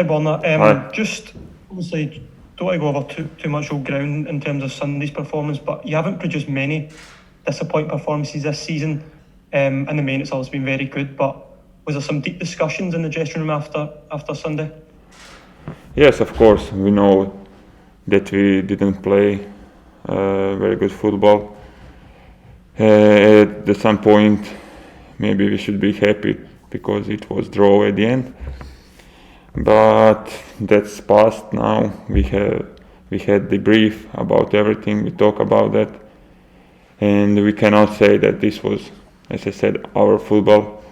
Hi Borna. Hi. Just obviously don't want to go over too much old ground in terms of Sunday's performance, but you haven't produced many disappointing performances this season. In the main, it's always been very good. But was there some deep discussions in the dressing room after Sunday? Yes, of course. We know that we didn't play very good football. At some point, maybe we should be happy because it was draw at the end. But that's past now. We had debrief about everything. We talk about that, and we cannot say that this was, as I said, our football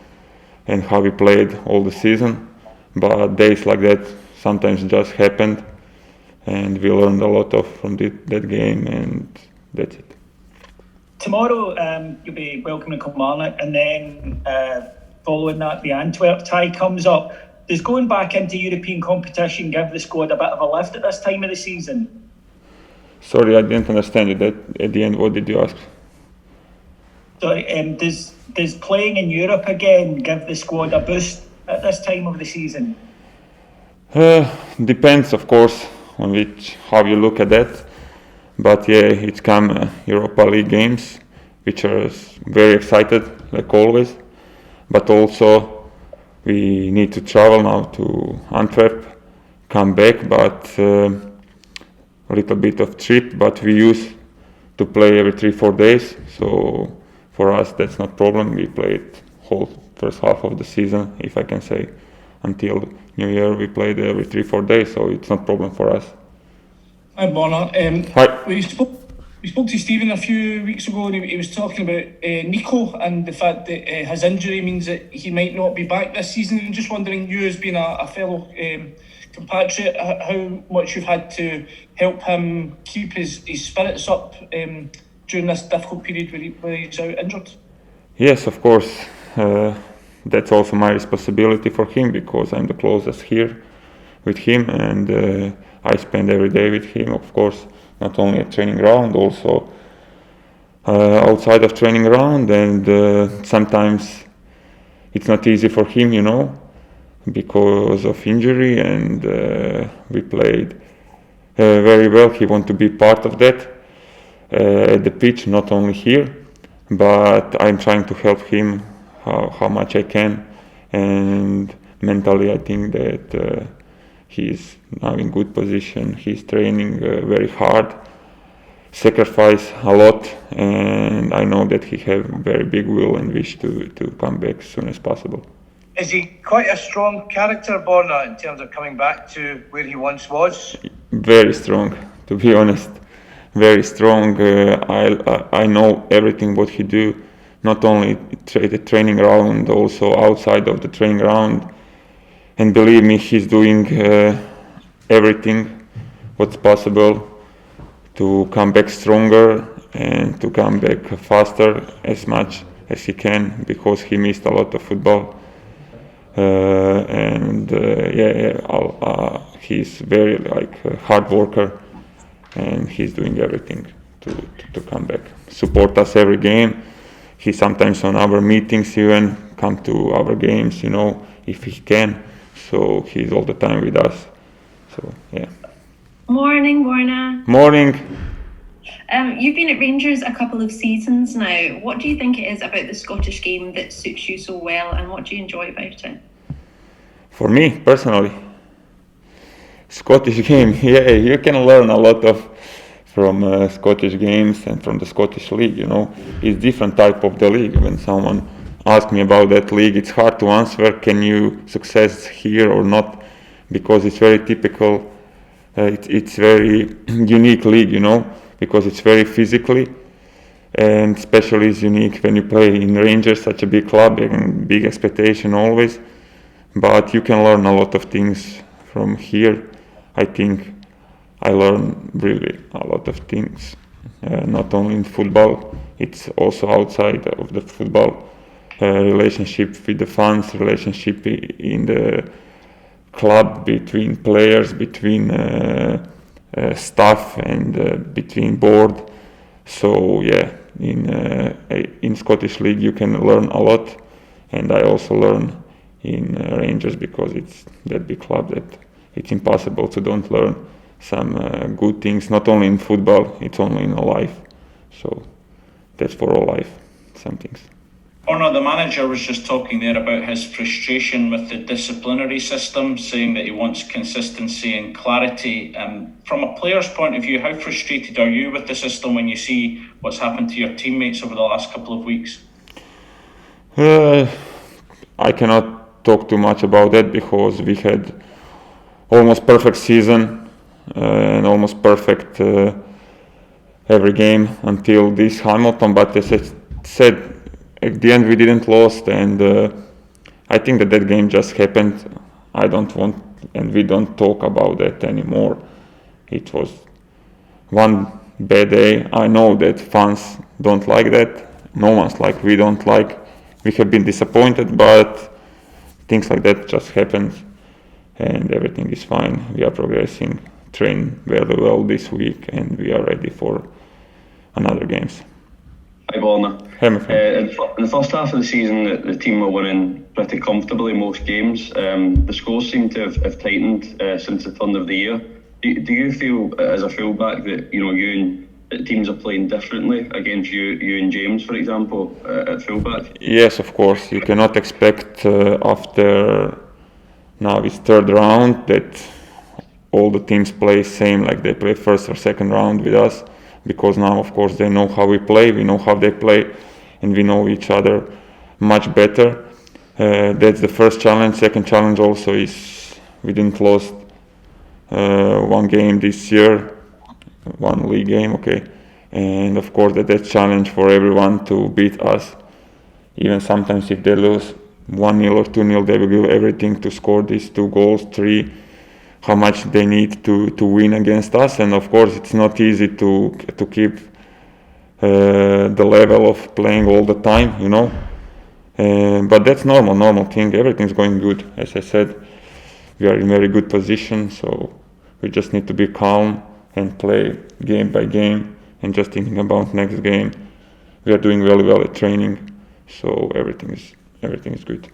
and how we played all the season. But days like that sometimes just happened, and we learned a lot from that game, and that's it. Tomorrow you'll be welcoming Kilmarnock, and then following that the Antwerp tie comes up. Does going back into European competition give the squad a bit of a lift at this time of the season? Sorry, I didn't understand it. At the end, what did you ask? So does playing in Europe again give the squad a boost at this time of the season? Depends, of course, on how you look at that. But yeah, it's come Europa League games, which are very excited, like always. But also, we need to travel now to Antwerp, come back, but a little bit of trip. But we used to play every 3-4 days, so for us that's not problem. We played whole first half of the season, if I can say, until New Year. We played every 3-4 days, so it's not problem for us. Hi Borna. Hi. We spoke to Stephen a few weeks ago, and he was talking about Nico and the fact that his injury means that he might not be back this season. And just wondering, you as being a fellow compatriot, how much you've had to help him keep his spirits up during this difficult period where he's out injured? Yes, of course. That's also my responsibility for him because I'm the closest here with him, and I spend every day with him, of course, not only at training ground, also outside of training ground, and sometimes it's not easy for him, because of injury, and we played very well. He wants to be part of that at the pitch, not only here, but I'm trying to help him how much I can, and mentally I think that he's now in good position. He's training very hard, sacrifice a lot, and I know that he have very big will and wish to come back as soon as possible. Is he quite a strong character, Borna, in terms of coming back to where he once was? Very strong, to be honest. Very strong. I know everything what he do, not only the training ground, also outside of the training ground. And believe me, he's doing everything what's possible to come back stronger and to come back faster as much as he can, because he missed a lot of football. He's very hard worker, and he's doing everything to come back. Support us every game. He sometimes on our meetings even come to our games, if he can. So he's all the time with us. So yeah. Morning, Borna. Morning. You've been at Rangers a couple of seasons now. What do you think it is about the Scottish game that suits you so well, and what do you enjoy about it? For me personally, Scottish game, yeah, you can learn a lot from Scottish games and from the Scottish league. It's different type of the league. When someone ask me about that league, it's hard to answer, can you success here or not, because it's very typical, it's very unique league, because it's very physically, and especially it's unique when you play in Rangers, such a big club and big expectation always, but you can learn a lot of things from here. I think I learned really a lot of things, not only in football, it's also outside of the football. Relationship with the fans, relationship in the club, between players, between staff, and between board. So yeah, in Scottish League you can learn a lot, and I also learn in Rangers because it's that big club that it's impossible to don't learn some good things, not only in football, it's only in life. So that's for all life, some things. Borna, the manager was just talking there about his frustration with the disciplinary system, saying that he wants consistency and clarity. From a player's point of view, how frustrated are you with the system when you see what's happened to your teammates over the last couple of weeks? I cannot talk too much about that because we had almost perfect season and almost perfect every game until this Hamilton. But as I said, at the end we didn't lose, and I think that game just happened. I don't want, and we don't talk about that anymore. It was one bad day. I know that fans don't like that. No one's like, we don't like. We have been disappointed, but things like that just happened, and everything is fine. We are progressing, train very well this week, and we are ready for another games. Hi Borna. Hey, my friend. In the first half of the season, the team were winning pretty comfortably most games. The scores seem to have tightened since the turn of the year. Do you feel, as a fullback, that you and teams are playing differently against you and James, for example, at fullback? Yes, of course. You cannot expect after now it's third round that all the teams play same like they play first or second round with us. Because now, of course, they know how we play, we know how they play, and we know each other much better. That's the first challenge. Second challenge also is we didn't lose one game this year, one league game, okay. And of course, that's challenge for everyone to beat us. Even sometimes if they lose 1-0 or 2-0, they will give everything to score these 2 goals, 3. How much they need to win against us, and of course it's not easy to keep the level of playing all the time, but that's normal thing. Everything's going good. As I said, we are in very good position, so we just need to be calm and play game by game and just thinking about next game. We are doing very well at training, so everything is good.